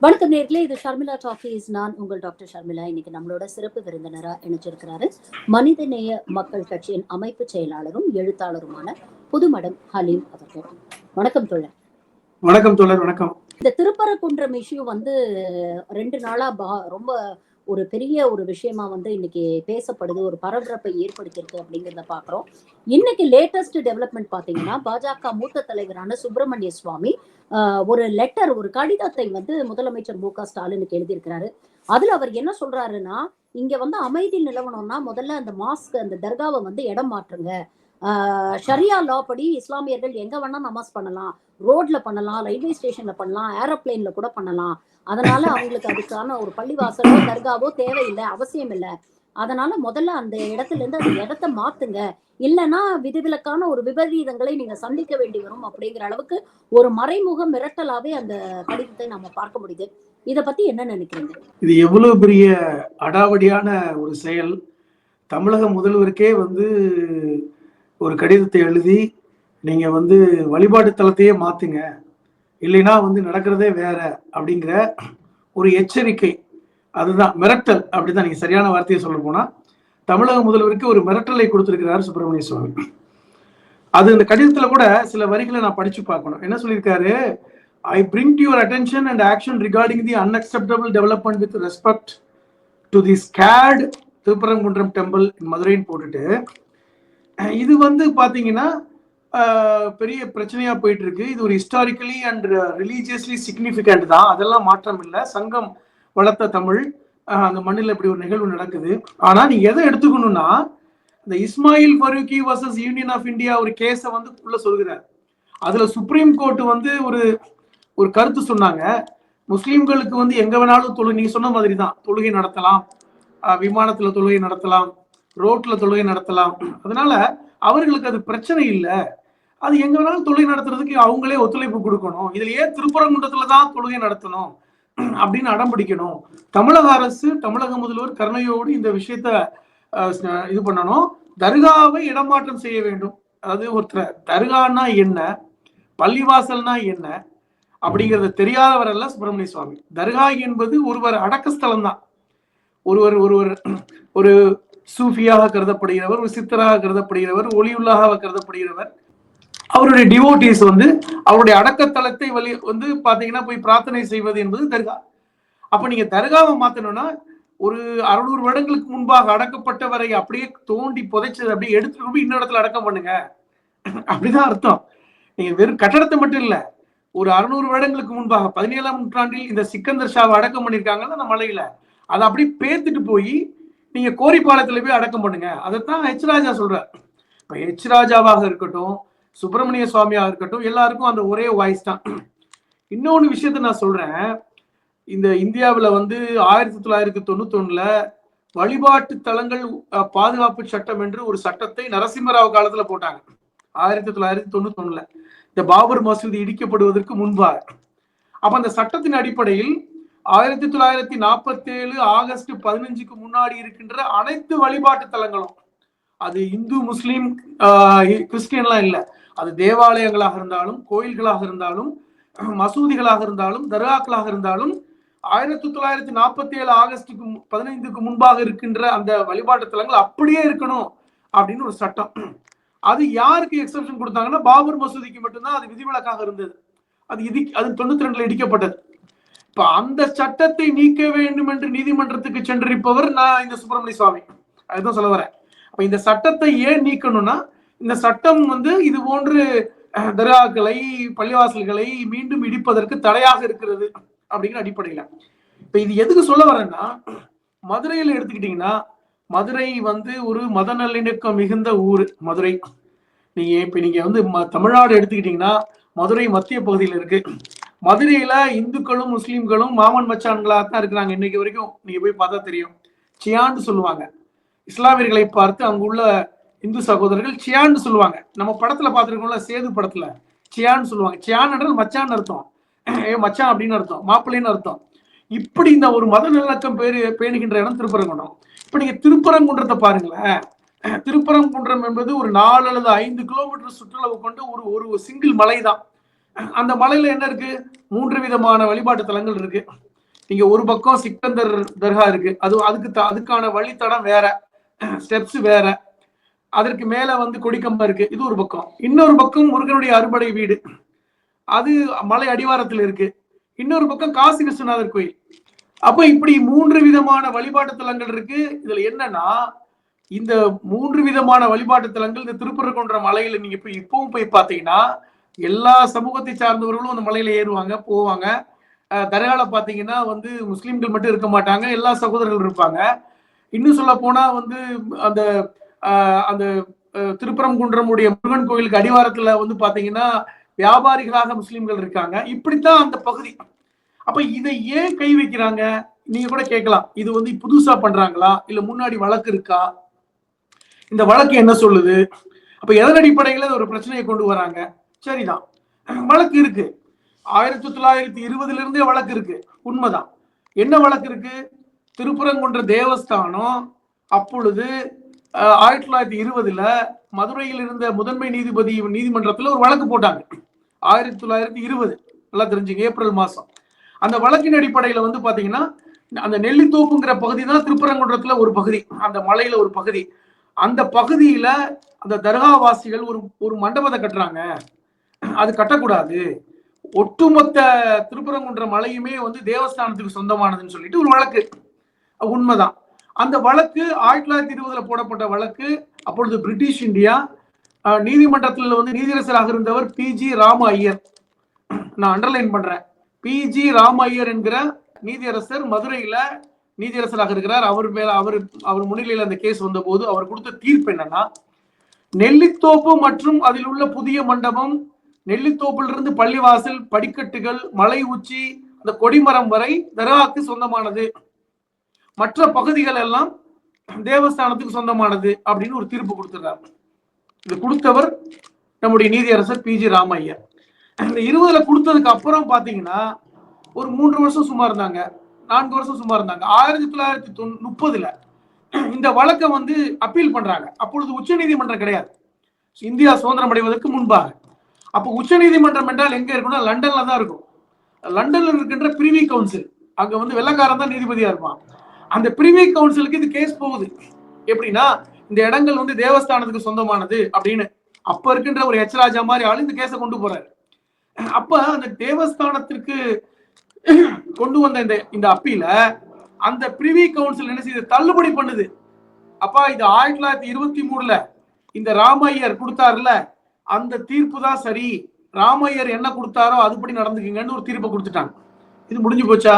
வணக்கம் நேர்களே, இது ஷர்மிளா டாக்கீஸ். நான் உங்கள் டாக்டர் ஷர்மிளா. இன்னைக்கு நம்மளோட சிறப்பு விருந்தினரா இணைச்சிருக்கிறாரு மனிதநேய மக்கள் கட்சியின் அமைப்பு செயலாளரும் எழுத்தாளருமான புதுமடம் ஹலீம் அவர்கள். வணக்கம் தோழர். வணக்கம் தோழர். வணக்கம். இந்த திருப்பரங்குன்றம் இஷ்யூ 2 நாளா ரொம்ப ஒரு பெரிய ஒரு விஷயமா இன்னைக்கு பேசப்படுது, ஒரு பரபரப்பை ஏற்படுத்தியிருக்கு அப்படிங்கிறத பாக்குறோம். இன்னைக்கு லேட்டஸ்ட் டெவலப்மெண்ட் பாத்தீங்கன்னா, பாஜக மூத்த தலைவரான சுப்பிரமணிய சுவாமி ஒரு லெட்டர், ஒரு கடிதத்தை முதலமைச்சர் மு.க. ஸ்டாலினுக்கு எழுதியிருக்கிறாரு. அதுல அவர் என்ன சொல்றாருன்னா, இங்க அமைதி நிலவணும்னா முதல்ல அந்த மாஸ்க், அந்த தர்காவை இடம் மாற்றுங்க. ஷரியா லா படி இஸ்லாமியர்கள் எங்க வேணா நமாஸ் பண்ணலாம், ரோட்ல பண்ணலாம், ரயில்வே ஸ்டேஷன்ல பண்ணலாம், ஏரோப்ளேன்ல கூட பண்ணலாம். அதனால அவங்களுக்கு அதுக்கான ஒரு பள்ளிவாசலோ தர்காவோ தேவையில்லை, அவசியம் இல்லை. அதனால முதல்ல அந்த இடத்துல இருந்து அந்த இடத்த மாத்துங்க, இல்லைன்னா விதிவிலக்கான ஒரு விபரீதங்களை நீங்க சந்திக்க வேண்டி வரும் அப்படிங்கிற அளவுக்கு ஒரு மறைமுக மிரட்டலாவே அந்த கடிதத்தை நம்ம பார்க்க முடியுது. இத பத்தி என்ன நினைக்கிறீங்க? இது எவ்வளவு பெரிய அடாவடியான ஒரு செயல்! தமிழக முதல்வருக்கே ஒரு கடிதத்தை எழுதி நீங்க வழிபாட்டு தலத்தையே மாத்துங்க, இல்லைன்னா நடக்கிறதே வேற அப்படிங்கிற ஒரு எச்சரிக்கை, அதுதான் மிரட்டல். அப்படிதான் நீங்க சரியான வார்த்தையை சொல்ல போனா தமிழக முதல்வருக்கு ஒரு மிரட்டலை கொடுத்திருக்கிறார் சுப்பிரமணிய சுவாமி. அது இந்த கடிதத்துல கூட சில வரிகளை நான் படிச்சு பார்க்கணும். என்ன சொல்லியிருக்காரு? I bring to your attention and action regarding the unacceptable development with respect to the scared Thiruparankundram temple in மதுரைன்னு போட்டுட்டு, இது பாத்தீங்கன்னா பெரிய பிரச்சனையா போயிட்டு இருக்கு. இது ஒரு ஹிஸ்டாரிக்கலி அண்ட் ரிலீஜியஸ்லி சிக்னிபிகண்ட் தான், அதெல்லாம் மாற்றம் இல்லை. சங்கம் வளர்த்த தமிழ், அந்த மண்ணில் இப்படி ஒரு நிகழ்வு நடக்குது. ஆனா நீங்க எதை எடுத்துக்கணும்னா, இந்த Ismail Faruqui versus union of India ஒரு கேஸை உள்ள சொல்கிறார். அதுல சுப்ரீம் கோர்ட் ஒரு கருத்து சொன்னாங்க. முஸ்லீம்களுக்கு எங்க வேணாலும் நீங்க சொன்ன மாதிரி தான் தொழுகை நடத்தலாம், விமானத்துல தொழுகை நடத்தலாம், ரோட்ல தொழுகை நடத்தலாம். அதனால அவர்களுக்கு அது பிரச்சனை இல்லை. அது எங்க வேணாலும் தொழுகை நடத்துறதுக்கு அவங்களே ஒத்துழைப்பு கொடுக்கணும். இதுல ஏன் திருப்பரங்குன்றத்துலதான் தொழுகை நடத்தணும் அப்படின்னு அடம் பிடிக்கணும். தமிழக அரசு, தமிழக முதல்வர் கருணையோடு இந்த விஷயத்த இது பண்ணணும். தர்காவை இடமாற்றம் செய்ய வேண்டும். அதாவது ஒருத்தர் தர்கான்னா என்ன, பள்ளிவாசல்னா என்ன அப்படிங்கறது தெரியாதவர் அல்ல சுப்பிரமணிய சுவாமி. தர்கா என்பது ஒருவர் அடக்கஸ்தலம் தான். ஒருவர் ஒரு சூஃபியாக கருதப்படுகிறவர், ஒரு சித்தராக கருதப்படுகிறவர், ஒளியுள்ளாக கருதப்படுகிறவர், அவருடைய டிவோட்டிஸ் அவருடைய அடக்கத்தலத்தை பாத்தீங்கன்னா போய் பிரார்த்தனை செய்வது என்பது தர்கா. அப்ப நீங்க தர்காவை மாத்தணும்னா ஒரு 600 வருடங்களுக்கு முன்பாக அடக்கப்பட்டவரை அப்படியே தோண்டி புதைச்சது அப்படியே எடுத்துட்டு போய் இன்னொரு இடத்துல அடக்கம் பண்ணுங்க, அப்படிதான் அர்த்தம். நீங்க வெறும் கட்டடத்தை மட்டும் இல்ல, ஒரு 600 வருடங்களுக்கு முன்பாக 17ஆம் நூற்றாண்டில் இந்த சிக்கந்தர் ஷாவை அடக்கம் பண்ணிருக்காங்கல்ல அந்த மலையில, அதை அப்படி பேத்துட்டு போய் நீங்க கோரிப்பாளையத்துல போய் அடக்கம் பண்ணுங்க. அதைத்தான் ஹெச் ராஜா சொல்றார். இப்ப ஹெச் ராஜாவாக இருக்கட்டும், சுப்பிரமணிய சுவாமியாக இருக்கட்டும், எல்லாருக்கும் அந்த ஒரே வாய்ஸ் தான். இன்னொன்னு விஷயத்த நான் சொல்றேன். இந்த இந்தியாவில் 1991 வழிபாட்டு தலங்கள் பாதுகாப்பு சட்டம் என்று ஒரு சட்டத்தை நரசிம்மராவ் காலத்துல போட்டாங்க. 1991 இந்த பாபர் மசூதி இடிக்கப்படுவதற்கு முன்பாக. அப்ப அந்த சட்டத்தின் அடிப்படையில் 1947 ஆகஸ்ட் 15க்கு முன்னாடி இருக்கின்ற அனைத்து வழிபாட்டு தலங்களும், அது இந்து, முஸ்லீம், கிறிஸ்டியன்லாம் இல்லை, அது தேவாலயங்களாக இருந்தாலும், கோயில்களாக இருந்தாலும், மசூதிகளாக இருந்தாலும், தர்காக்களாக இருந்தாலும், 1947 ஆகஸ்ட் 15க்கு முன்பாக இருக்கின்ற அந்த வழிபாட்டு தலங்கள் அப்படியே இருக்கணும் அப்படின்னு ஒரு சட்டம். அது யாருக்கு எக்ஸப்ஷன் கொடுத்தாங்கன்னா பாபர் மசூதிக்கு மட்டும்தான் அது விதிவிலக்காக இருந்தது. அது 92 இடிக்கப்பட்டது. இப்ப அந்த சட்டத்தை நீக்க வேண்டும் என்று நீதிமன்றத்துக்கு சென்றிருப்பவர் நான், இந்த சுப்பிரமணிய சுவாமி. அதுதான் சொல்ல வரேன். அப்ப இந்த சட்டத்தை ஏன் நீக்கணும்னா, இந்த சட்டம் இது போன்று தர்காக்களை, பள்ளிவாசல்களை மீண்டும் இடிப்பதற்கு தடையாக இருக்கிறது அப்படிங்கிற அடிப்படையில. இப்ப இது எதுக்கு சொல்ல வரேன்னா, மதுரையில எடுத்துக்கிட்டீங்கன்னா, மதுரை ஒரு மத நல்லிணக்கம் மிகுந்த ஊர் மதுரை. நீங்க தமிழ்நாடு எடுத்துக்கிட்டீங்கன்னா, மதுரை மத்திய பகுதியில் இருக்கு. மதுரையில இந்துக்களும் முஸ்லீம்களும் மாமன் மச்சான்களா தான் இருக்கிறாங்க இன்னைக்கு வரைக்கும். நீங்க போய் பார்த்தா தெரியும். சியான்னு சொல்லுவாங்க. இஸ்லாமியர்களை பார்த்து அங்குள்ள இந்து சகோதரர்கள் சியான்னு சொல்லுவாங்க. நம்ம படத்துல பார்த்துருக்கோம்ல, சேது படத்துல சியான்னு சொல்லுவாங்க. சியான் என்றால் மச்சான் அர்த்தம், மச்சான் அப்படின்னு அர்த்தம், மாப்பிள்ளைன்னு அர்த்தம். இப்படி இந்த ஒரு மத நல்லிணக்கம் பேணுகின்ற இடம் திருப்பரங்குன்றம். இப்ப நீங்க திருப்பரங்குன்றத்தை பாருங்களேன். திருப்பரங்குன்றம் என்பது ஒரு 4 அல்லது 5 கிலோமீட்டர் சுற்றளவு கொண்ட ஒரு சிங்கிள் மலை தான். அந்த மலையில என்ன இருக்கு? 3 விதமான வழிபாட்டு தலங்கள் இருக்கு. இங்க ஒரு பக்கம் சிக்கந்தர் தர்கா இருக்கு, அதுக்கான வழித்தடம் வேற, ஸ்டெப்ஸ் வேற, அதற்கு மேல வந்து கொடிக்கம்பம் இருக்கு, இது ஒரு பக்கம். இன்னொரு பக்கம் முருகனுடைய அறுபடை வீடு, அது மலை அடிவாரத்தில் இருக்கு. இன்னொரு பக்கம் காசி விஸ்வநாதர் கோயில். அப்ப இப்படி 3 விதமான வழிபாட்டு தலங்கள் இருக்கு. இதுல என்னன்னா, இந்த 3 விதமான வழிபாட்டு தலங்கள் இந்த திருப்பரங்குன்ற மலையில நீங்க போய் இப்பவும் போய் பாத்தீங்கன்னா எல்லா சமூகத்தை சார்ந்தவர்களும் அந்த மலையில ஏறுவாங்க, போவாங்க. தர்கால பாத்தீங்கன்னா வந்து முஸ்லிம்கள் மட்டும் இருக்க மாட்டாங்க, எல்லா சகோதரர்கள் இருப்பாங்க. இன்னும் சொல்ல போனா வந்து அந்த அந்த திருப்பரங்குன்றமுடைய முருகன் கோயிலுக்கு அடிவாரத்துல வந்து பாத்தீங்கன்னா வியாபாரிகளாக முஸ்லிம்கள் இருக்காங்க. இப்படித்தான் அந்த பகுதி. அப்ப இதை ஏன் கை வைக்கிறாங்க நீங்க கூட கேட்கலாம். இது வந்து புதுசா பண்றாங்களா, இல்ல முன்னாடி வழக்கு இருக்கா, இந்த வழக்கு என்ன சொல்லுது, அப்ப எதன் அடிப்படையில ஒரு பிரச்சனையை கொண்டு வராங்க? சரிதான், வழக்கு இருக்கு. 1920 இருந்தே வழக்கு இருக்கு, உண்மைதான். என்ன வழக்கு இருக்கு? திருப்பரங்குன்ற தேவஸ்தானம் அப்பொழுது 1920 மதுரையில் இருந்த முதன்மை நீதிபதி நீதிமன்றத்தில் ஒரு வழக்கு போட்டாங்க. 1920 நல்லா தெரிஞ்சுங்க, ஏப்ரல் மாசம். அந்த வழக்கின் அடிப்படையில வந்து பாத்தீங்கன்னா அந்த நெல்லித்தோப்புங்கிற பகுதி தான் திருப்பரங்குன்றத்துல ஒரு பகுதி, அந்த மலையில ஒரு பகுதி. அந்த பகுதியில அந்த தர்காவாசிகள் ஒரு மண்டபத்தை கட்டுறாங்க, அது கட்டக்கூடாது, ஒட்டுமொத்த திருப்பரங்குன்ற மலையுமே வந்து தேவஸ்தானத்துக்கு சொந்தமானதுன்னு சொல்லிட்டு ஒரு வழக்கு. உண்மைதான். அந்த வழக்கு 1920 போடப்பட்ட வழக்கு. அப்பொழுது பிரிட்டிஷ் இந்தியா நீதிமன்றத்தில் வந்து நீதியரசராக இருந்தவர் பி.ஜி. ராம ஐயர். நான் அண்டர்லைன் பண்றேன், பி.ஜி. ராம ஐயர் என்கிற நீதியரசர் மதுரையில நீதியரசராக இருக்கிறார். அவர் முன்னிலையில் அந்த கேஸ் வந்த போது அவர் கொடுத்த தீர்ப்பு என்னன்னா, நெல்லித்தோப்பு மற்றும் அதில் உள்ள புதிய மண்டபம், நெல்லித்தோப்பிலிருந்து பள்ளிவாசல், படிக்கட்டுகள், மலை உச்சி, அந்த கொடிமரம் வரை தர்காவுக்கு சொந்தமானது, மற்ற பகுதிகள் எல்லாம் தேவஸ்தானத்துக்கு சொந்தமானது அப்படின்னு ஒரு தீர்ப்பு கொடுத்துறாரு. இது கொடுத்தவர் நம்முடைய நீதியரசர் பி.ஜி. ராமையா. இந்த 20 கொடுத்ததுக்கு அப்புறம் பாத்தீங்கன்னா ஒரு 3 வருஷம் சும்மா இருந்தாங்க, 4 வருஷம் சும்மா இருந்தாங்க. 1930 இந்த வழக்கை வந்து அப்பீல் பண்றாங்க. அப்பொழுது உச்ச நீதிமன்றம் கிடையாது, இந்தியா சுதந்திரம் அடைவதற்கு முன்பாக. அப்போ உச்ச நீதிமன்றம் என்றால் எங்க இருக்குன்னா லண்டன்ல தான் இருக்கும். லண்டன்ல இருக்கின்ற பிரிவி கவுன்சில், அங்க வந்து வெள்ளக்காரன் தான் நீதிபதியா இருப்பான். அந்த பிரிவி கவுன்சிலுக்கு இது கேஸ் போகுது. எப்படின்னா, இந்த இடங்கள் வந்து தேவஸ்தானத்துக்கு சொந்தமானது அப்படின்னு. அப்ப இருக்கின்ற ஒரு எச் ராஜா மாதிரி ஆளு இந்த கேஸை கொண்டு போறாரு. அப்ப அந்த தேவஸ்தானத்திற்கு கொண்டு வந்த இந்த அப்பீல அந்த பிரிவி கவுன்சில் என்ன செய்யுது, தள்ளுபடி பண்ணுது. அப்பா இது 1923 இந்த ராமையர் கொடுத்தாருல, அந்த தீர்ப்பு தான் சரி, ராமையர் என்ன கொடுத்தாரோ அதுபடி நடந்துக்குங்கன்னு ஒரு தீர்ப்பை கொடுத்துட்டாங்க. இது முடிஞ்சு போச்சா?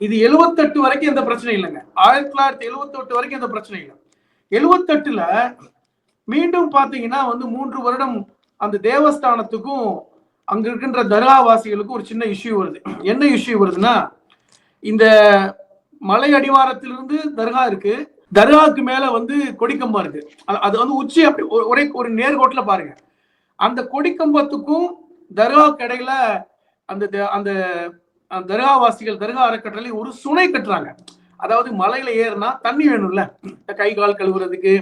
இது 78 வரைக்கும் எந்த பிரச்சனை இல்லைங்க. 1978 வரைக்கும் எந்த பிரச்சனை இல்லை. 78 மீண்டும் பாத்தீங்கன்னா வந்து 3 வருடம் அந்த தேவஸ்தானத்துக்கும் அங்க இருக்கின்ற தர்காவாசிகளுக்கும் ஒரு சின்ன இஷ்யூ வருது. என்ன இஷ்யூ வருதுன்னா, இந்த மலை அடிவாரத்திலிருந்து தர்கா இருக்கு, தர்காவுக்கு மேல வந்து கொடிக்கம்பம் இருக்கு. அது வந்து உச்சி அப்படி ஒரு நேர்கோட்டுல பாருங்க. அந்த கொடிக்கம்பத்துக்கும் தர்காவுக்கு இடையில அந்த தர்காவாசிகள், தர்கா அறக்கட்டளை ஒரு சுனை கட்டுறாங்க. அதாவது மலையில ஏறினா தண்ணி வேணும்ல, கை கால் கழுவுறதுக்கு,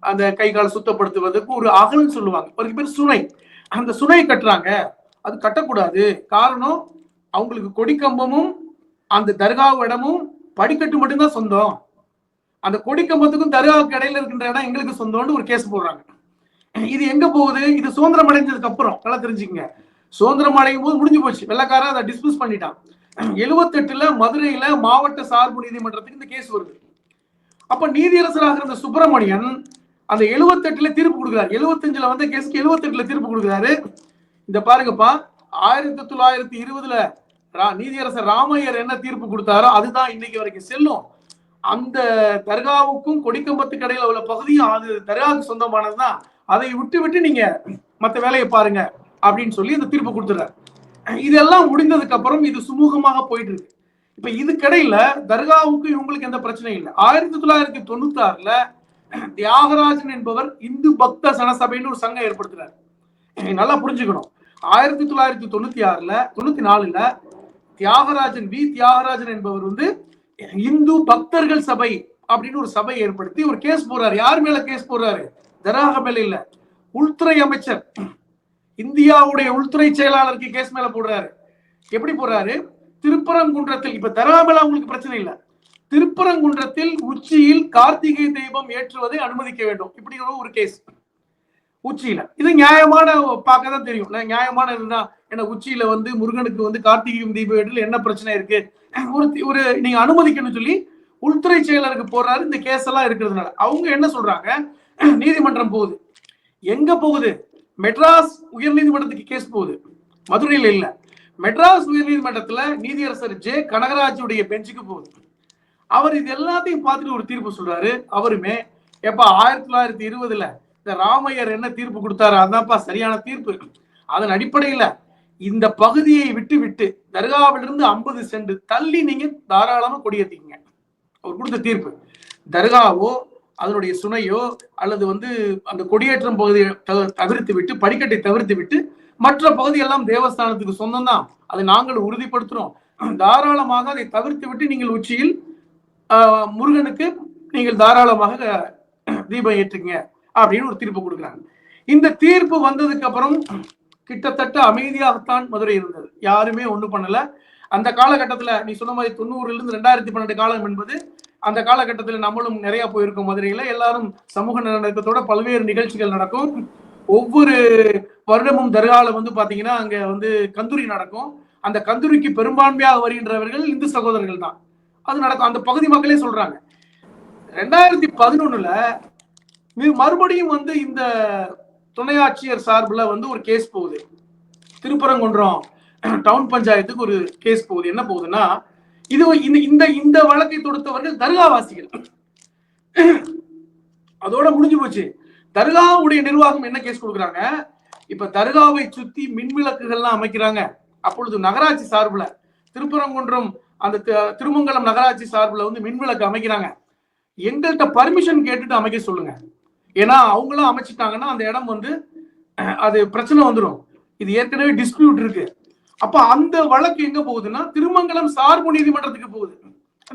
அந்த கை கால் சுத்தப்படுத்துவதற்கு ஒரு அகல்னு சொல்லுவாங்க, ஒரு பேர் சுனை. அந்த சுனை கட்டுறாங்க. அது கட்டக்கூடாது. காரணம், அவங்களுக்கு கொடிக்கம்பமும் அந்த தர்கா இடமும் படிக்கட்டு மட்டும்தான் சொந்தம், அந்த கொடிக்கம்பத்துக்கும் தர்காவுக்கு இடையில இருக்கின்ற இடம் எங்களுக்கு சொந்தம்னு ஒரு கேஸ் போடுறாங்க. இது எங்க போகுது? இது சுதந்திரம் அடைஞ்சதுக்கு அப்புறம். நல்லா தெரிஞ்சுக்கங்க, சுதந்திரம் அடையும் போது முடிஞ்சு போச்சு, வெள்ளக்காரன் அதை டிஸ்மிஸ் பண்ணிட்டான். 78 மதுரையில மாவட்ட சார்பு நீதிமன்றத்துக்கு இந்த கேஸ் வருது. அப்ப நீதியரசராக இருந்த சுப்பிரமணியன் அந்த 78 தீர்ப்பு கொடுக்கிறார். 75 வந்த கேஸ்க்கு 78 தீர்ப்பு கொடுக்கிறாரு. இந்த பாருங்கப்பா, 1920 நீதியரசர் ராமையர் என்ன தீர்ப்பு கொடுத்தாரோ அதுதான் இன்னைக்கு வரைக்கும் செல்லும். அந்த தர்காவுக்கும் கொடிக்கம்பத்துக்கு இடையில உள்ள பகுதியும் அது தர்காவுக்கு சொந்தமானதுதான், அதை விட்டு நீங்க மற்ற வேலையை பாருங்க அப்படின்னு சொல்லி இந்த தீர்ப்பு கொடுத்துறாரு. இதெல்லாம் முடிந்ததுக்கு அப்புறம் இது சுமூகமாக போயிட்டு இருக்கு. இப்ப இதுக்கிடையில தர்காவுக்கு இவங்களுக்கு எந்த பிரச்சனையும் இல்லை. 1996 தியாகராஜன் என்பவர் இந்து பக்த சனசபைன்னு ஒரு சங்கம் ஏற்படுத்துறாரு. நல்லா புரிஞ்சுக்கணும், 1996 தியாகராஜன் தியாகராஜன் என்பவர் வந்து இந்து பக்தர்கள் சபை அப்படின்னு ஒரு சபை ஏற்படுத்தி ஒரு கேஸ் போடுறாரு. யார் மேல கேஸ் போடுறாரு? தர்கா மேல இல்ல, உள்துறை அமைச்சர், இந்தியாவுடைய உள்துறை செயலாளருக்கு கேஸ் மேல போடுறாரு. எப்படி போடுறாரு? திருப்பரங்குன்றத்தில் இப்ப தர்காவில் உங்களுக்கு பிரச்சனை இல்லை, திருப்பரங்குன்றத்தில் உச்சியில் கார்த்திகை தீபம் ஏற்றுவதை அனுமதிக்க வேண்டும் இப்படி ஒரு கேஸ் உச்சியில. இது நியாயமான பார்க்க தான் தெரியும், நியாயமான இதுதான். ஏன்னா உச்சியில வந்து முருகனுக்கு வந்து கார்த்திகை தீபம் ஏற்றல என்ன பிரச்சனை இருக்கு, ஒரு நீங்க அனுமதிக்கணும்னு சொல்லி உள்துறை செயலருக்கு போடுறாரு. இந்த கேஸ் எல்லாம் இருக்கிறதுனால அவங்க என்ன சொல்றாங்க, நீதிமன்றம் போகுது. எங்க போகுது? மெட்ராஸ் உயர் நீதிமன்றத்துக்கு கேஸ் போகுது, மதுரையில் இல்ல. மெட்ராஸ் உயர் நீதிமன்றத்துல நீதியரசர் ஜே கனகராஜுடைய பெஞ்சுக்கு போகுது. அவர் இது எல்லாத்தையும் பார்த்துட்டு ஒரு தீர்ப்பு சொல்றாரு. அவருமே எப்ப 1920 இந்த ராமையர் என்ன தீர்ப்பு கொடுத்தாரு, அதான்ப்பா சரியான தீர்ப்பு. அதன் அடிப்படையில இந்த பகுதியை விட்டு விட்டு தர்காவிலிருந்து 50 சென்ட் தள்ளி நீங்க தாராளமா கொடியேற்றிக்கங்க. அவர் கொடுத்த தீர்ப்பு. தர்காவோ அதனுடைய சுனையோ அல்லது வந்து அந்த கொடியேற்றம் பகுதியை தவிர்த்து விட்டு, படிக்கட்டை தவிர்த்து விட்டு மற்ற பகுதியெல்லாம் தேவஸ்தானத்துக்கு சொந்தம் தான், அதை நாங்கள் உறுதிப்படுத்துறோம். தாராளமாக அதை தவிர்த்து விட்டு நீங்கள் உச்சியில் முருகனுக்கு நீங்கள் தாராளமாக தீபம் ஏற்றுங்க அப்படின்னு ஒரு தீர்ப்பு கொடுக்குறாங்க. இந்த தீர்ப்பு வந்ததுக்கு அப்புறம் கிட்டத்தட்ட அமைதியாகத்தான் மதுரை இருந்தது, யாருமே ஒண்ணும் பண்ணல. அந்த காலகட்டத்துல நீ சொன்ன மாதிரி 90 இருந்து 2012 காலம் என்பது, அந்த காலகட்டத்தில் நம்மளும் நிறைய போயிருக்கோம் மதுரையில. எல்லாரும் சமூக நல்லிணக்கத்தோட பல்வேறு நிகழ்ச்சிகள் நடக்கும். ஒவ்வொரு வருடமும் தர்கால வந்து பாத்தீங்கன்னா அங்க வந்து கந்தூரி நடக்கும். அந்த கந்தூரிக்கு பெரும்பான்மையாக வருகின்றவர்கள் இந்து சகோதரர்கள் தான். அது நடக்கும், அந்த பகுதி மக்களே சொல்றாங்க. 2011 மறுபடியும் வந்து இந்த துணை ஆட்சியர் சார்பில் வந்து ஒரு கேஸ் போகுது. திருப்பரங்குன்றம் டவுன் பஞ்சாயத்துக்கு ஒரு கேஸ் போகுது. என்ன போகுதுன்னா, இது இந்த இந்த வழக்கை தொடுத்தவர்கள் தர்காவாசிகள். அதோட முடிஞ்சு போச்சு. தர்காவுடைய நிர்வாகம் என்ன கேஸ் கொடுக்குறாங்க, இப்ப தர்காவை சுத்தி மின்விளக்குகள்லாம் அமைக்கிறாங்க. அப்பொழுது நகராட்சி சார்பில் திருப்பரங்குன்றம் அந்த திருமங்கலம் நகராட்சி சார்பில் வந்து மின்விளக்கு அமைக்கிறாங்க. எங்கள்கிட்ட பர்மிஷன் கேட்டுட்டு அமைக்க சொல்லுங்க, ஏன்னா அவங்களும் அமைச்சிட்டாங்கன்னா அந்த இடம் வந்து அது பிரச்சனை வந்துடும். இது ஏற்கனவே டிஸ்பியூட் இருக்கு. அப்ப அந்த வழக்கு எங்க போகுதுன்னா திருமங்கலம் சார்பு நீதிமன்றத்துக்கு போகுது,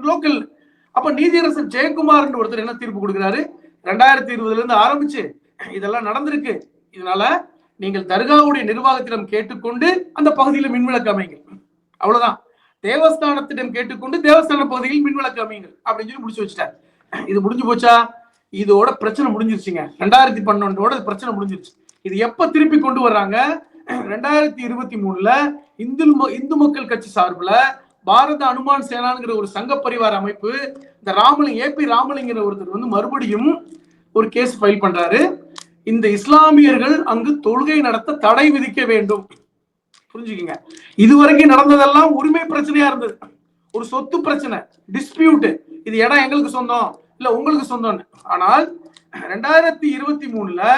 லோக்கல். அப்ப நீதியரசர் ஜெயக்குமார் ஒருத்தர் என்ன தீர்ப்பு கொடுக்கிறாரு, 2020 ஆரம்பிச்சு இதெல்லாம் நடந்திருக்கு, இதனால நீங்கள் தர்காவுடைய நிர்வாகத்திடம் கேட்டுக்கொண்டு அந்த பகுதியில் மின்விளக்கு அமைங்க, அவ்வளவுதான். தேவஸ்தானத்திடம் கேட்டுக்கொண்டு தேவஸ்தான பகுதியில் மின்விளக்கு அமைங்க அப்படின்னு சொல்லி முடிச்சு வச்சுட்டார். இது முடிஞ்சு போச்சா? இதோட பிரச்சனை முடிஞ்சிருச்சுங்க. 2012 பிரச்சனை முடிஞ்சிருச்சு. இது எப்ப திருப்பி கொண்டு வர்றாங்க, 2023 இந்து மக்கள் கட்சி சார்பில் பாரத அனுமான் சேனாங்கிற ஒரு சங்க பரிவார அமைப்பு, இந்த ஏபி ராமலிங்கிற ஒருத்தர் வந்து மறுபடியும் ஒரு கேஸ் ஃபைல் பண்றாரு. இந்த இஸ்லாமியர்கள் அங்கு தொழுகை நடத்த தடை விதிக்க வேண்டும். புரிஞ்சுக்கங்க, இதுவரைக்கும் நடந்ததெல்லாம் உரிமை பிரச்சனையா இருந்தது, ஒரு சொத்து பிரச்சனை, டிஸ்பியூட். இது இடம் எங்களுக்கு சொந்தம் இல்ல உங்களுக்கு சொந்தம். ஆனால் 2023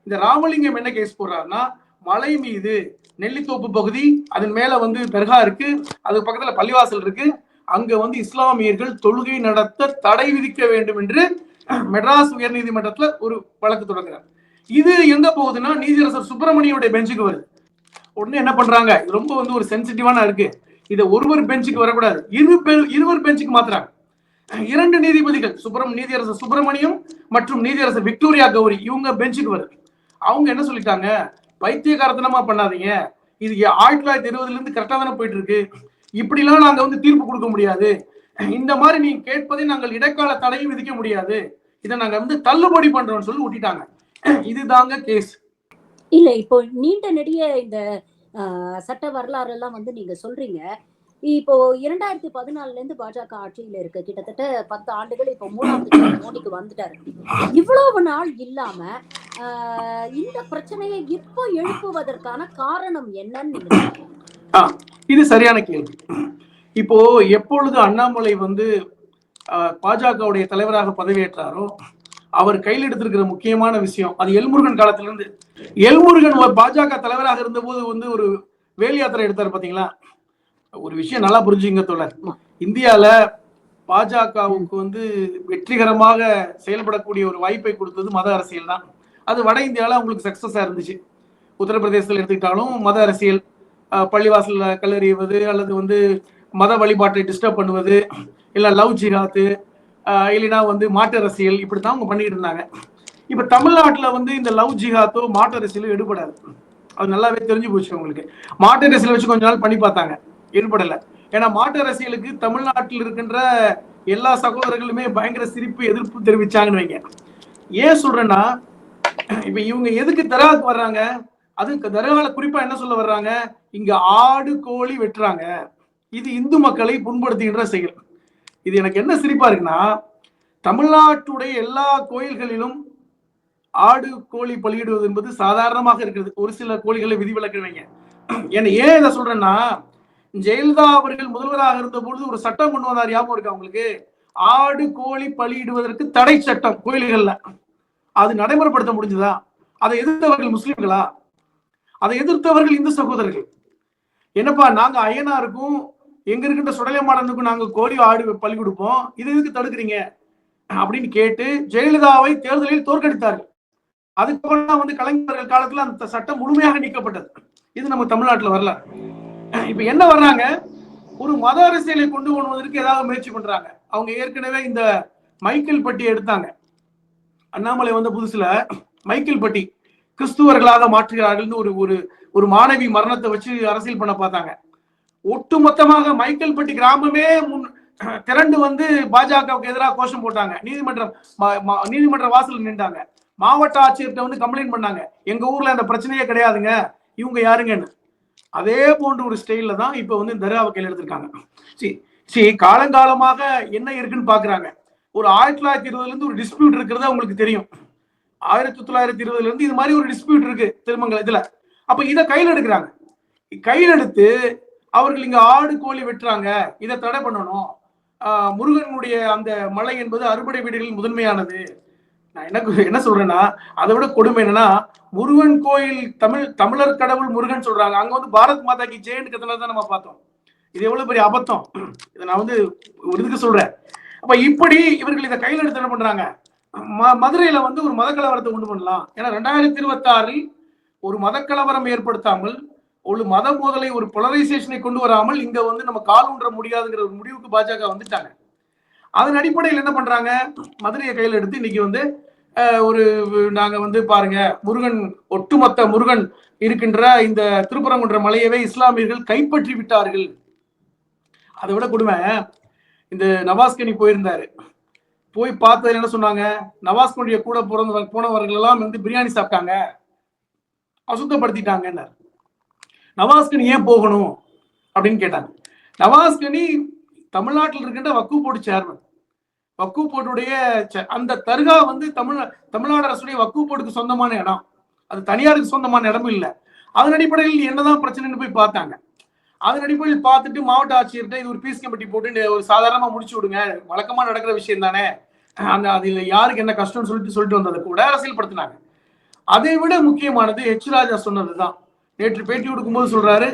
இந்த ராமலிங்கம் என்ன கேஸ் போடுறாருன்னா, மலை மீது நெல்லித்தோப்பு பகுதி, அதன் மேல வந்து தர்கா இருக்கு, அது பக்கத்துல பள்ளிவாசல் இருக்கு, அங்க வந்து இஸ்லாமியர்கள் தொழுகை நடத்த தடை விதிக்க வேண்டும் என்று மெட்ராஸ் உயர் நீதிமன்றத்துல ஒரு வழக்கு தொடங்குறாங்க. இது எங்க போகுதுன்னா நீதியரசர் சுப்பிரமணியோட பெஞ்சுக்கு வருது. உடனே என்ன பண்றாங்க, இது ரொம்ப வந்து ஒரு சென்சிட்டிவான இருக்கு, இதை ஒருவர் பெஞ்சுக்கு வரக்கூடாது, இருவர் பெஞ்சுக்கு மாத்துறாங்க. 2 நீதிபதிகள், நீதியரசர் சுப்பிரமணியம் மற்றும் நீதியரசர் விக்டோரியா கௌரி, இவங்க பெஞ்சுக்கு வருது. அவங்க என்ன சொல்லிட்டாங்க, பைத்தியகாரத்தனமா பண்ணாதீங்க, இது 1920 கரெக்டா தானே போயிட்டு இருக்கு, இப்படிலாம் நாங்க வந்து தீர்ப்பு கொடுக்க முடியாது, இந்த மாதிரி நீங்க கேட்பதை நாங்கள் இடைக்கால தடையும் விதிக்க முடியாது, இதை நாங்க வந்து தள்ளுபடி பண்றோம்னு சொல்லி விட்டுட்டாங்க. இதுதாங்க கேஸ். இல்ல, இப்போ நீண்ட நெடிய இந்த சட்ட வரலாறு எல்லாம் வந்து நீங்க சொல்றீங்க. இப்போ 2014 பாஜக ஆட்சியில இருக்கு, கிட்டத்தட்ட 10 ஆண்டுகள். இப்போ 3ஆவது மோடிக்கு வந்துட்டாரு. இவ்வளவு நாள் இல்லாம இந்த பிரச்சனையை இப்போ எழுப்புவதற்கான காரணம் என்னன்னு? இது சரியான கேள்வி. இப்போ எப்பொழுது அண்ணாமலை வந்து பாஜகவுடைய தலைவராக பதவியேற்றாரோ, அவர் கையில் எடுத்திருக்கிற முக்கியமான விஷயம், அது எல்முருகன் காலத்திலிருந்து. எல்முருகன் பாஜக தலைவராக இருந்த போது வந்து ஒரு வேல் யாத்திரை எடுத்தார் பாத்தீங்களா. ஒரு விஷயம் நல்லா புரிஞ்சுங்க தோழர், இந்தியால பாஜகவுக்கு வந்து வெற்றிகரமாக செயல்படக்கூடிய ஒரு வாய்ப்பை கொடுத்தது மத அரசியல் தான். அது வட இந்தியால அவங்களுக்கு சக்சஸா இருந்துச்சு. உத்தரப்பிரதேசத்தில் எடுத்துக்கிட்டாலும் மத அரசியல், பள்ளிவாசல்ல கல்லறிவது அல்லது வந்து மத வழிபாட்டை டிஸ்டர்ப் பண்ணுவது, இல்ல லவ் ஜிஹாத்து, இல்லைன்னா வந்து மாட்டு அரசியல், இப்படித்தான் அவங்க பண்ணிட்டு இருந்தாங்க. இப்ப தமிழ்நாட்டுல வந்து இந்த லவ் ஜிஹாத்தோ மாட்டு அரசியலோ எடுபடாது. அது நல்லாவே தெரிஞ்சு போச்சு உங்களுக்கு. மாட்டு அரசியல் வச்சு கொஞ்ச நாள் பண்ணி பார்த்தாங்க, எடுபடல. ஏன்னா மாட்டு அரசியலுக்கு தமிழ்நாட்டில் இருக்கின்ற எல்லா சகோதரர்களுமே பயங்கர சிரிப்பு எதிர்ப்பு தெரிவிச்சாங்கன்னு வைங்க. ஏன் சொல்றேன்னா, இப்ப இவங்க எதுக்கு தர்காவுக்கு வர்றாங்க? அதுக்கு தர்கால குறிப்பா என்ன சொல்ல வர்றாங்க? இங்க ஆடு கோழி வெட்டுறாங்க, இது இந்து மக்களை புண்படுத்துகின்ற செயல். இது எனக்கு என்ன சிரிப்பா இருக்குன்னா, தமிழ்நாட்டுடைய எல்லா கோயில்களிலும் ஆடு கோழி பலியிடுவது என்பது சாதாரணமாக இருக்கிறது. ஒரு சில கோழிகளை விதிவிலக்கு வைங்க. ஏன் இதை சொல்றேன்னா, ஜெயலலிதா அவர்கள் முதல்வராக இருந்த பொழுது ஒரு சட்டம் கொண்டு வந்தார், ஞாபகம் இருக்கு அவங்களுக்கு? ஆடு கோழி பலியிடுவதற்கு தடை சட்டம் கோயில்கள்ல. அது நடைமுறைப்படுத்த முடிஞ்சதா? அதை எதிர்த்தவர்கள் முஸ்லிம்களா? அதை எதிர்த்தவர்கள் இந்து சகோதரர்கள். என்னப்பா, நாங்க ஐயனாருக்கும் எங்க இருக்கின்ற சுடலைமாடனுக்கும் நாங்க கோழி ஆடு பலி கொடுப்போம், இது எதுக்கு தடுக்கிறீங்க அப்படின்னு கேட்டு ஜெயலலிதாவை தேர்தலில் தோற்கடித்தார்கள். அதுக்கப்புறம் வந்து கலைஞர்கள் காலத்துல அந்த சட்டம் முழுமையாக நீக்கப்பட்டது. இது நம்ம தமிழ்நாட்டில் வரல. இப்ப என்ன வர்றாங்க, ஒரு மத அரசியலை கொண்டு போவதற்கு ஏதாவது முயற்சி பண்றாங்க. அவங்க ஏற்கனவே இந்த மைக்கேல் பட்டி எடுத்தாங்க. அண்ணாமலை வந்த புதுசுல மைக்கேல் பட்டி கிறிஸ்துவர்களாக மாற்றுகிறார்கள் ஒரு ஒரு ஒரு மாணவி மரணத்தை வச்சு அரசியல் பண்ண பார்த்தாங்க. ஒட்டுமொத்தமாக மைக்கேல் பட்டி கிராமமே திரண்டு வந்து பாஜகவுக்கு எதிராக கோஷம் போட்டாங்க. நீதிமன்ற வாசல் நின்றாங்க. மாவட்ட ஆட்சியர்கிட்ட வந்து கம்ப்ளைண்ட் பண்ணாங்க, எங்க ஊர்ல அந்த பிரச்சனையே கிடையாதுங்க, இவங்க யாருங்கன்னு. அதே போன்ற ஒரு ஸ்டைல தான் இப்ப வந்து தர்காவை கையில் எடுத்திருக்காங்க. சரி, காலங்காலமாக என்ன இருக்குன்னு பாக்குறாங்க. ஒரு 1920 இருந்து ஒரு டிஸ்பியூட் இருக்கிறது உங்களுக்கு தெரியும். 1920 இருந்து இது மாதிரி ஒரு டிஸ்பியூட் இருக்கு திருமங்கலம் இதுல. அப்ப இதை கையில் எடுக்கிறாங்க. கையில் எடுத்து அவர்கள் இங்க ஆடு கோழி வெட்டுறாங்க, இதை தடை பண்ணணும். முருகனுடைய அந்த மலை என்பது அறுபடை வீடுகளில் முதன்மையானது. நான் என்ன சொல்றேன்னா, அதை விட கொடுமை என்னன்னா, முருகன் கோயில் தமிழர் கடவுள் முருகன் சொல்றாங்க, அங்க வந்து பாரத் மாதா கி ஜெயன்னு கத்தனதான் நம்ம பார்த்தோம். இது எவ்வளவு பெரிய அபத்தம். இதை நான் வந்து ஒரு இதுக்கு சொல்றேன். அப்ப இப்படி இவர்கள் இதை கையில் எடுத்து என்ன பண்றாங்க, மதுரையில வந்து ஒரு மதக்கலவரத்தை உண்டு பண்ணலாம். ஏன்னா 2026 ஒரு மதக்கலவரம் ஏற்படுத்தாமல், ஒரு மத மோதலை, ஒரு போலரைசேஷனை கொண்டு வராமல் இங்க வந்து நம்ம கால் ஊன்ற முடியாதுங்கிற ஒரு முடிவுக்கு பாஜக வந்துட்டாங்க. அதன் அடிப்படையில் என்ன பண்றாங்க, மதுரையை கையில் எடுத்து இன்னைக்கு வந்து ஒரு நாங்க வந்து பாருங்க, முருகன் ஒட்டுமொத்த முருகன் இருக்கின்ற இந்த திருப்பரங்குன்ற மலையவே இஸ்லாமியர்கள் கைப்பற்றி விட்டார்கள். அதை விட கொடுமை, இந்த நவாஸ்கனி போயிருந்தாரு, போய் பார்த்தது என்ன சொன்னாங்க, நவாஸ்கனிய கூட போனவர்கள் எல்லாம் வந்து பிரியாணி சாப்பிட்டாங்க, அசுத்தப்படுத்திட்டாங்க. நவாஸ்கனி ஏன் போகணும் அப்படின்னு கேட்டாங்க. நவாஸ்கனி தமிழ்நாட்டில் இருக்கின்ற வக்ஃபு போர்டு சேர்மன். வக்ஃபு போர்டுடைய அந்த தர்கா வந்து தமிழ்நாடு அரசுடைய வக்ஃபு போர்டுக்கு சொந்தமான இடம், அது தனியாருக்கு சொந்தமான இடமும் இல்லை. அதன் அடிப்படையில் என்னதான் பிரச்சனைன்னு போய் பார்த்தாங்க. அதன் அடிப்படையில் பார்த்துட்டு மாவட்ட ஆட்சியர்கிட்ட இது ஒரு பீஸ் கமிட்டி போட்டு ஒரு சாதாரணமா முடிச்சு விடுங்க, வழக்கமா நடக்கிற விஷயம் தானே, அதுல யாருக்கு என்ன கஷ்டம்னு சொல்லிட்டு வந்ததை கூட அரசியல்படுத்தினாங்க. அதை விட முக்கியமானது எச் ராஜா சொன்னதுதான். நேற்று பேட்டி கொடுக்கும்போது சொல்றாரு,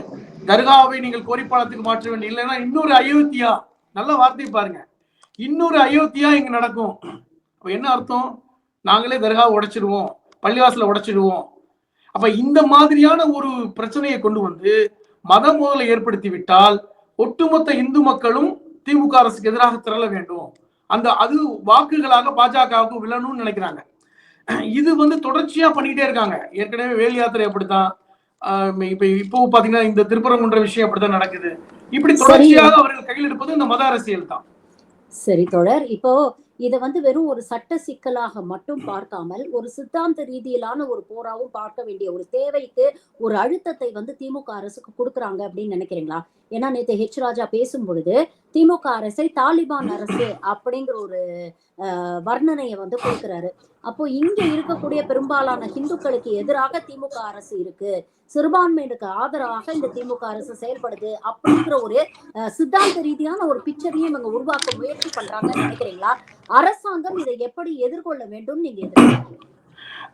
தர்காவை நீங்கள் கோரிப்பாளத்துக்கு மாற்ற வேண்டிய, இல்லைன்னா இன்னொரு அயோத்தியா, நல்ல வார்த்தை பாருங்க, இன்னொரு அயோத்தியா இங்க நடக்கும். அப்ப என்ன அர்த்தம், நாங்களே தர்காவை உடைச்சிடுவோம், பள்ளிவாசல உடைச்சிடுவோம். அப்ப இந்த மாதிரியான ஒரு பிரச்சனையை கொண்டு வந்து மத மோதலை ஏற்படுத்தி விட்டால் ஒட்டுமொத்த இந்து மக்களும் திமுக அரசுக்கு எதிராக திரள வேண்டும், அது வாக்குகளாக பாஜகவுக்கு விழணும்னு நினைக்கிறாங்க. இது வந்து தொடர்ச்சியா பண்ணிட்டே இருக்காங்க. ஏற்கனவே வேல் யாத்திரை அப்படித்தான், இப்போ பாத்தீங்கன்னா இந்த திருப்பரங்குன்ற விஷயம் அப்படித்தான் நடக்குது. இப்படி தொடர்ச்சியாக அவர்கள் கையில் எடுப்பது இந்த மத அரசியல் தான். சரி தோழர், இப்போ இதை வந்து வெறும் ஒரு சட்ட சிக்கலாக மட்டும் பார்க்காமல் ஒரு சித்தாந்த ரீதியிலான ஒரு போராவும் பார்க்க வேண்டிய ஒரு தேவைக்கு ஒரு அழுத்தத்தை வந்து திமுக அரசுக்கு கொடுக்குறாங்க அப்படின்னு நினைக்கிறீங்களா? ஏன்னா நேற்று ஹெச் ராஜா பேசும் பொழுது திமுக அரசை தாலிபான் அரசு அப்படிங்கிற ஒரு வர்ணனையை வந்து கொடுக்கிறாரு. அப்போ இங்க இருக்கக்கூடிய பெரும்பாலான இந்துக்களுக்கு எதிராக திமுக அரசு இருக்கு, சிறுபான்மையினருக்கு ஆதரவாக இந்த திமுக அரசு செயல்படுது அப்படிங்கிற ஒரு சித்தாந்த ரீதியான ஒரு பிக்சரையும் இவங்க உருவாக்க முயற்சி பண்றாங்கன்னு நினைக்கிறீங்களா? அரசாங்கம் இதை எப்படி எதிர்கொள்ள வேண்டும் நீங்க எதிர்பார்க்கறீங்க?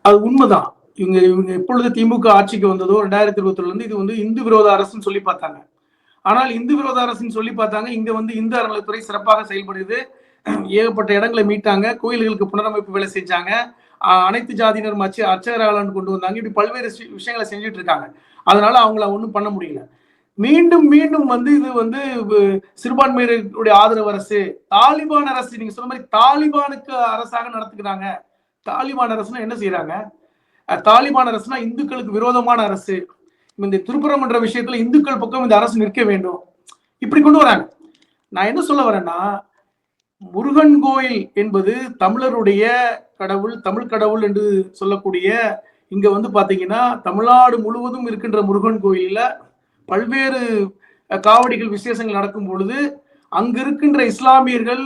அது உண்மைதான். இவங்க எப்பொழுது திமுக ஆட்சிக்கு வந்ததோ 2021 இருந்து இது வந்து இந்து விரோத அரசுன்னு சொல்லி பார்த்தாங்க. ஆனால் இந்து விரோத அரசுன்னு சொல்லி பார்த்தாங்க, இங்க வந்து இந்து அறநிலைத்துறை சிறப்பாக செயல்படுது, ஏகப்பட்ட இடங்களை மீட்டாங்க, கோயில்களுக்கு புனரமைப்பு வேலை செஞ்சாங்க, அனைத்து ஜாதியினர் அர்ச்சகராளன் கொண்டு வந்தாங்க, இப்படி பல்வேறு விஷயங்களை செஞ்சுட்டு இருக்காங்க. அதனால அவங்கள ஒன்றும் பண்ண முடியல. மீண்டும் மீண்டும் வந்து இது வந்து சிறுபான்மையினருடைய ஆதரவு அரசு, தாலிபான் அரசு, நீங்க சொன்ன மாதிரி தாலிபானுக்கு அரசாக நடத்துக்கிறாங்க. தாலிபான் அரசுனா என்ன செய்யறாங்க, தாலிபான் அரசுனா இந்துக்களுக்கு விரோதமான அரசு. இந்த திருப்பரங்குன்ற விஷயத்துல இந்துக்கள் பக்கம் இந்த அரசு நிற்க வேண்டும். இப்படி கொண்டு வராங்க. நான் என்ன சொல்ல வரேன்னா, முருகன் கோயில் என்பது தமிழருடைய கடவுள், தமிழ் கடவுள் என்று சொல்லக்கூடிய இங்க வந்து பாத்தீங்கன்னா தமிழ்நாடு முழுவதும் இருக்கின்ற முருகன் கோயில்ல பல்வேறு காவடிகள் விசேஷங்கள் நடக்கும் பொழுது அங்க இருக்கின்ற இஸ்லாமியர்கள்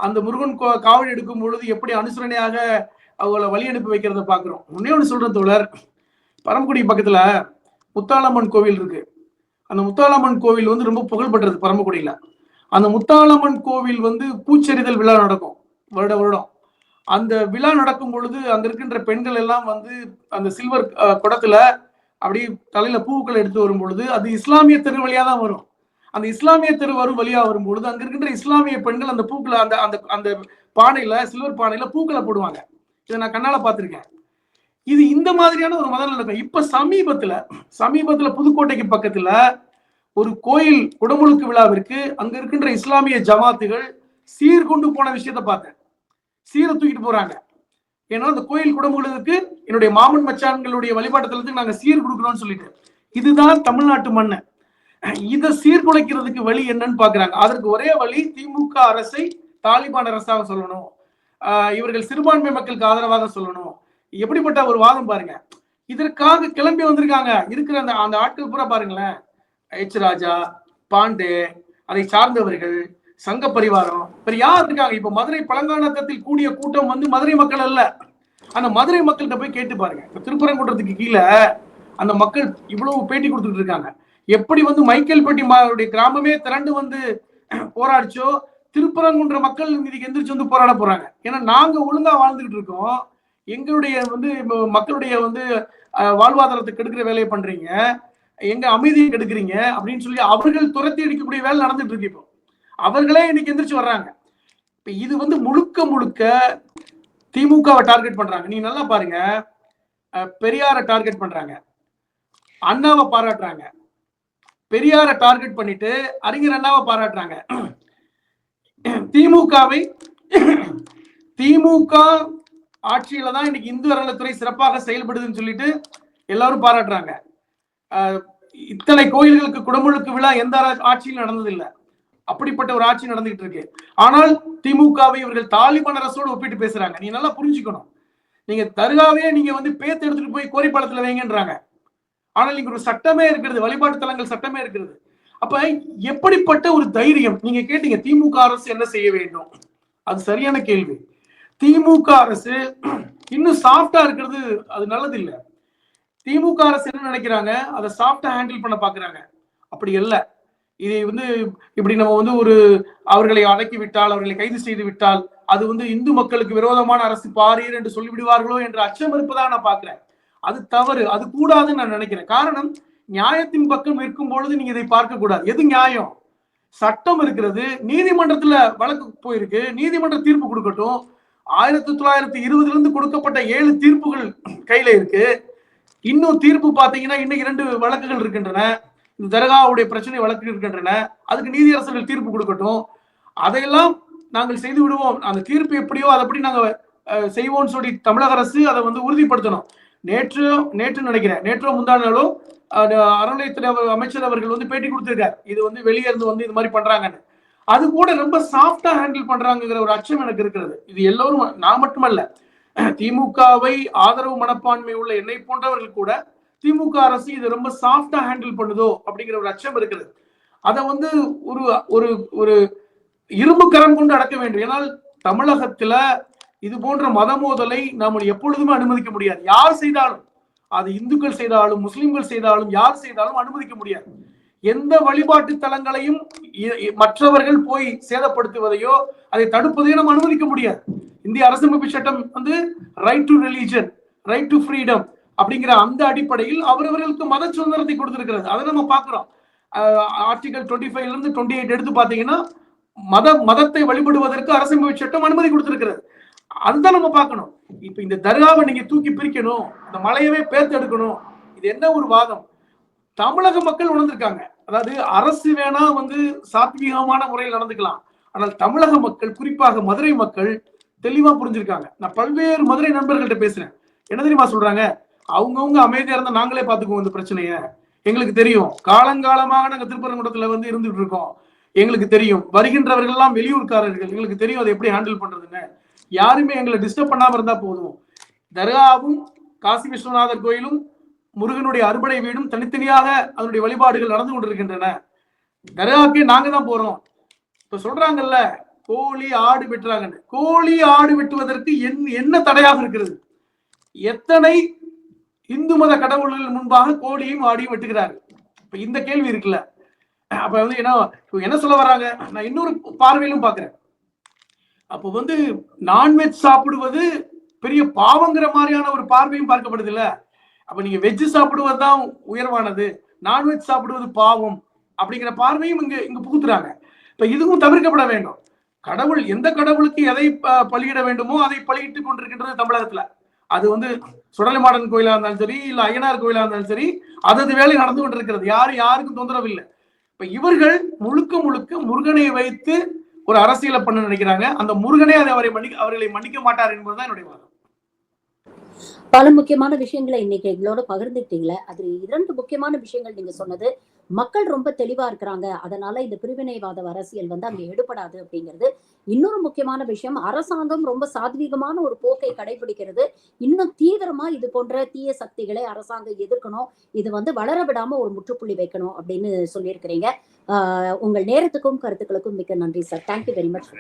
அந்த முருகன் காவடி எடுக்கும் பொழுது எப்படி அனுசரணையாக அவங்களை வழி அனுப்பி வைக்கிறத பாக்குறோம். ஒன்னே ஒன்று சொல்றேன் தோழர், பரமக்குடி பக்கத்துல முத்தாளம்மன் கோவில் இருக்கு. அந்த முத்தாளம்மன் கோவில் வந்து ரொம்ப புகழ்பெற்றது பரமக்குடியில. அந்த முத்தாளம்மன் கோவில் வந்து பூச்செறிதல் விழா நடக்கும் வருட வருடம். அந்த விழா நடக்கும் பொழுது அங்க இருக்கின்ற பெண்கள் எல்லாம் வந்து அந்த சில்வர் குடத்துல அப்படியே தலையில பூக்கள் எடுத்து வரும் பொழுது அது இஸ்லாமிய தெரு வழியா தான் வரும். அந்த இஸ்லாமிய தெரு வரும் வழியா வரும் பொழுது அங்க இருக்கின்ற இஸ்லாமிய பெண்கள் அந்த பூக்களை அந்த அந்த அந்த பானையில சில்வர் பானையில பூக்களை போடுவாங்க. இதை நான் கண்ணால பார்த்திருக்கேன். இது இந்த மாதிரியான ஒரு மதம் நடக்கும். இப்ப சமீபத்துல புதுக்கோட்டைக்கு பக்கத்துல ஒரு கோயில் குடமுழுக்கு விழாவிற்கு அங்க இருக்கின்ற இஸ்லாமிய ஜமாத்துகள் சீர் கொண்டு போன விஷயத்த பார்த்தேன். சீரை தூக்கிட்டு போறாங்க. ஏன்னா அந்த கோயில் குடமுழுக்கு என்னுடைய மாமன் மச்சான்களுடைய வழிபாட்டு தலத்துக்கு நாங்க சீர் கொடுக்கணும்னு சொல்லிட்டு, இதுதான் தமிழ்நாட்டு மண்ணு. இதை சீர்குலைக்கிறதுக்கு வழி என்னன்னு பாக்குறாங்க. அதற்கு ஒரே வழி திமுக அரசை தாலிபான் அரசாக சொல்லணும், இவர்கள் சிறுபான்மை மக்களுக்கு ஆதரவாக சொல்லணும். எப்படிப்பட்ட ஒரு வாதம் பாருங்க. இதற்காக கிளம்பி வந்திருக்காங்க இருக்கிற அந்த அந்த ஆட்கள் பூரா பாருங்களேன். எச் ராஜா, பாண்டே, அதை சார்ந்தவர்கள், சங்க பரிவாரம், வேற யார் இருக்காங்க? இப்ப மதுரை பழங்கானத்தில் கூடிய கூட்டம் வந்து மதுரை மக்கள் அல்ல. அந்த மதுரை மக்கள்கிட்ட போய் கேட்டு பாருங்க. இப்ப திருப்பரங்குன்றத்துக்கு கீழே அந்த மக்கள் இவ்வளவு பேட்டி கொடுத்துட்டு இருக்காங்க. எப்படி வந்து மைக்கேல்பட்டி கிராமமே திரண்டு வந்து போராடிச்சோ, திருப்பரங்குன்ற மக்கள் இன்னைக்கு எந்திரிச்சு வந்து போராட போறாங்க. ஏன்னா நாங்க ஒழுங்கா வாழ்ந்துகிட்டு இருக்கோம், எங்களுடைய வந்து மக்களுடைய வந்து வாழ்வாதாரத்தை கெடுக்கிற வேலையை பண்றீங்க, எங்க அமைதியை கெடுக்கிறீங்க அப்படின்னு சொல்லி அவர்கள் துரத்தி அடிக்கக்கூடிய வேலை நடந்துட்டு இருக்கு. இப்போ அவர்களே இன்னைக்கு எந்திரிச்சு வர்றாங்க. இப்ப இது வந்து முழுக்க முழுக்க திமுகவை டார்கெட் பண்றாங்க. நீங்க நல்லா பாருங்க, பெரியாரை டார்கெட் பண்றாங்க, அண்ணாவை பாராட்டுறாங்க, பெரியாரை டார்கெட் பண்ணிட்டு அறிஞர் அண்ணாவை பாராட்டுறாங்க. திமுக ஆட்சியில தான் இன்னைக்கு இந்து அறநிலைத்துறை சிறப்பாக செயல்படுதுன்னு சொல்லிட்டு எல்லாரும் பாராட்டுறாங்க. இத்தனை கோயில்களுக்கு குடமுழுக்கு விழா எந்த ஆட்சியில் நடந்ததில்லை. அப்படிப்பட்ட ஒரு ஆட்சி நடந்துகிட்டு இருக்கு. ஆனால் திமுகவை இவர்கள் தாலிபான் அரசோடு ஒப்பிட்டு பேசுறாங்க. நீங்க நல்லா புரிஞ்சுக்கணும். நீங்க தர்காவே நீங்க வந்து பேத்து எடுத்துட்டு போய் கோரிப்பாளத்துல வைங்கன்றாங்க. ஆனால் இங்க ஒரு சட்டமே இருக்கிறது, வழிபாட்டு தலங்கள் சட்டமே இருக்கிறது. அப்ப எப்படிப்பட்ட ஒரு தைரியம்? நீங்க கேட்டீங்க திமுக அரசு என்ன செய்ய வேண்டும், அது சரியான கேள்வி. திமுக அரசு இன்னும் சாஃப்டா இருக்கிறது அது நல்லது இல்லை. திமுக அரசு என்ன நினைக்கிறாங்க, அதை சாஃப்டா ஹேண்டில் பண்ண பாக்குறாங்க. அப்படி இல்லை. இதை வந்து இப்படி நம்ம வந்து ஒரு அவர்களை அடக்கி விட்டால், அவர்களை கைது செய்து விட்டால் அது வந்து இந்து மக்களுக்கு விரோதமான அரசு பாரீர் என்று சொல்லிவிடுவார்களோ என்ற அச்சம் இருப்பதாக நான் பாக்குறேன். அது தவறு, அது கூடாதுன்னு நான் நினைக்கிறேன். காரணம், நியாயத்தின் பக்கம் இருக்கும் பொழுது நீங்க இதை பார்க்க கூடாது. எது நியாயம்? சட்டம் இருக்கிறது, நீதிமன்றத்துல வழக்கு போயிருக்கு, நீதிமன்ற தீர்ப்பு கொடுக்கட்டும். 1920 இருந்து கொடுக்கப்பட்ட 7 தீர்ப்புகள் கையில இருக்கு. இன்னும் தீர்ப்பு பாத்தீங்கன்னா இன்னைக்கு 2 வழக்குகள் இருக்கின்றன. இந்த தர்காவுடைய பிரச்சனை வழக்கு இருக்கின்றன. அதுக்கு நீதியரசர்கள் தீர்ப்பு கொடுக்கட்டும். அதையெல்லாம் நாங்கள் செய்து விடுவோம், அந்த தீர்ப்பு எப்படியோ அதைப்படி நாங்க செய்வோம்னு சொல்லி தமிழக அரசு அதை வந்து உறுதிப்படுத்தணும். நேற்று நினைக்கிறேன், நேற்றோ முந்தானாலோ அறநிலையத்துறை அமைச்சர் அவர்கள் வந்து பேட்டி கொடுத்திருக்காரு, இது வந்து வெளியே இருந்து வந்து இது மாதிரி பண்றாங்கன்னு. அது கூட ரொம்ப சாஃப்டா ஹேண்டில் பண்றாங்கிற ஒரு அச்சம் எனக்கு இருக்கிறது. இது எல்லோரும், நான் மட்டுமல்ல, திமுகவை ஆதரவு மனப்பான்மை உள்ள என்னை போன்றவர்கள் கூட திமுக அரசு இது ரொம்ப சாஃப்டா ஹேண்டில் பண்ணுதோ அப்படிங்கிற ஒரு அச்சம் இருக்கிறது. அதை வந்து ஒரு ஒரு ஒரு இரும்பு கரம் கொண்டு அடக்க வேண்டும். ஏன்னால் தமிழகத்துல இது போன்ற மத மோதலை நாம் எப்பொழுதுமே அனுமதிக்க முடியாது. யார் செய்தாலும், அது இந்துக்கள் செய்தாலும் முஸ்லிம்கள் செய்தாலும் யார் செய்தாலும் அனுமதிக்க முடியாது. எந்த வழிபாட்டு தலங்களையும் மற்றவர்கள் போய் சேதப்படுத்துவதையோ அதை தடுப்பதையோ நம்ம அனுமதிக்க முடியாது. இந்திய அரசியலமைப்பு சட்டம் வந்து right to religion, right to freedom அப்படிங்கிற அந்த அடிப்படையில் அவரவர்களுக்கு மத சுதந்திரத்தை கொடுத்திருக்கிறது. அதை நம்ம பார்க்கிறோம். ஆர்டிகல் 25 இருந்து 28 எடுத்து பாத்தீங்கன்னா மதத்தை வழிபடுவதற்கு அரசியலமைப்பு சட்டம் அனுமதி கொடுத்திருக்கிறது. அதுதான் நம்ம பார்க்கணும். இப்ப இந்த தர்காவை நீங்க தூக்கி பிரிக்கணும், இந்த மலையவே பேர்த்து எடுக்கணும், இது என்ன ஒரு வாதம்? தமிழக மக்கள் உணர்ந்திருக்காங்க. அதாவது அரசு வேணா வந்து சாத்வீகமான முறையில் நடந்துக்கலாம், ஆனால் தமிழக மக்கள், குறிப்பாக மதுரை மக்கள் தெளிவா புரிஞ்சிருக்காங்க. நான் பல்வேறு மதுரை நண்பர்கள்ட்ட பேசுறேன். என்ன தெரியுமா சொல்றாங்க? அவங்கவுங்க அமைதியா இருந்தா நாங்களே பாத்துக்குவோம் இந்த பிரச்சனைய, எங்களுக்கு தெரியும், காலங்காலமாக நாங்க திருப்பரங்குன்றத்துல வந்து இருந்துட்டு இருக்கோம், எங்களுக்கு தெரியும். வருகின்றவர்கள் எல்லாம் வெளியூர்காரர்கள், எங்களுக்கு தெரியும் அதை எப்படி ஹேண்டில் பண்றதுன்னு. யாருமே எங்களை டிஸ்டர்ப் பண்ணாம இருந்தா போதும். தர்காவும் காசி விஸ்வநாதர் கோயிலும் முருகனுடைய அறுபடை வீடும் தனித்தனியாக அதனுடைய வழிபாடுகள் நடந்து கொண்டிருக்கின்றன. தர்காவுக்கே நாங்க தான் போறோம். இப்ப சொல்றாங்கல்ல கோழி ஆடு வெட்டுறாங்கன்னு. கோழி ஆடு வெட்டுவதற்கு என்ன தடையாக இருக்கிறது? எத்தனை இந்து மத கடவுள்கள் முன்பாக கோழியும் ஆடியும் வெட்டுகிறார்கள். இப்ப இந்த கேள்வி இருக்குல்ல. அப்ப வந்து என்ன சொல்ல வர்றாங்க? நான் இன்னொரு பார்வையிலும் பாக்குறேன். அப்போ வந்து நான்வெஜ் சாப்பிடுவது பெரிய பாவங்கிற மாதிரியான ஒரு பார்வையும் பார்க்கப்படுது இல்ல. அப்ப நீங்க வெஜ் சாப்பிடுவது தான் உயர்வானது, நான்வெஜ் சாப்பிடுவது பாவம் அப்படிங்கிற பார்வையும் இங்க புகுத்துறாங்க. இப்ப இதுவும் தவிர்க்கப்பட வேண்டும். கடவுள் எந்த கடவுளுக்கு எதை பலியிட வேண்டுமோ அதை பலியிட்டுக் கொண்டிருக்கின்றது தமிழகத்துல. அது வந்து சுடலைமாடன் கோயிலா இருந்தாலும் சரி, இல்ல ஐயனார் கோயிலா இருந்தாலும் சரி, அதது வேலை நடந்து கொண்டிருக்கிறது. யாருக்கும் தொந்தரவு இல்லை. இப்ப இவர்கள் முழுக்க முழுக்க முருகனை வைத்து ஒரு அரசியலை பண்ண நினைக்கிறாங்க. அந்த முருகனே அவர்களை மன்னிக்க மாட்டார் என்பதுதான் என்னுடைய வாதம். பல முக்கியமான விஷயங்களை இன்னைக்கு எங்களோட பகிர்ந்துட்டீங்களே. அது 2 முக்கியமான விஷயங்கள் நீங்க சொன்னது. மக்கள் ரொம்ப தெளிவா இருக்கிறாங்க, அதனால இந்த பிரிவினைவாத அரசியல் வந்து அங்க எடுபடாது அப்படிங்கிறது. இன்னொரு முக்கியமான விஷயம், அரசாங்கம் ரொம்ப சாத்வீகமான ஒரு போக்கை கடைபிடிக்கிறது. இன்னும் தீவிரமா இது போன்ற தீய சக்திகளை அரசாங்கம் எதிர்க்கணும், இது வந்து வளர விடாம ஒரு முற்றுப்புள்ளி வைக்கணும் அப்படின்னு சொல்லியிருக்கிறீங்க. உங்கள் நேரத்துக்கும் கருத்துக்களுக்கும் மிக்க நன்றி சார். Thank you very much.